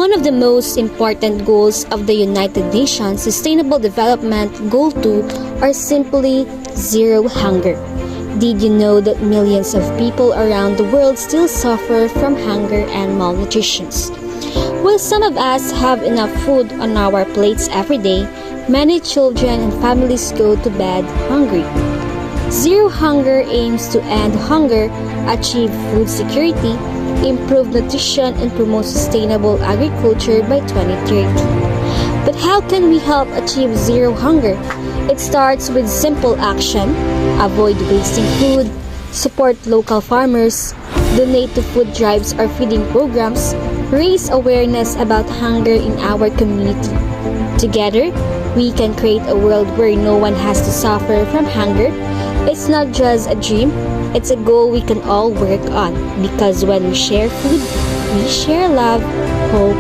One of the most important goals of the United Nations Sustainable Development Goal 2 are simply zero hunger. Did you know that millions of people around the world still suffer from hunger and malnutrition? While some of us have enough food on our plates every day, many children and families go to bed hungry. Zero Hunger aims to end hunger, achieve food security, improve nutrition, and promote sustainable agriculture by 2030. But how can we help achieve zero hunger? It starts with simple action: avoid wasting food, support local farmers, donate to food drives or feeding programs, raise awareness about hunger in our community. Together, we can create a world where no one has to suffer from hunger. It's not just a dream, it's a goal we can all work on, because when we share food, we share love, hope,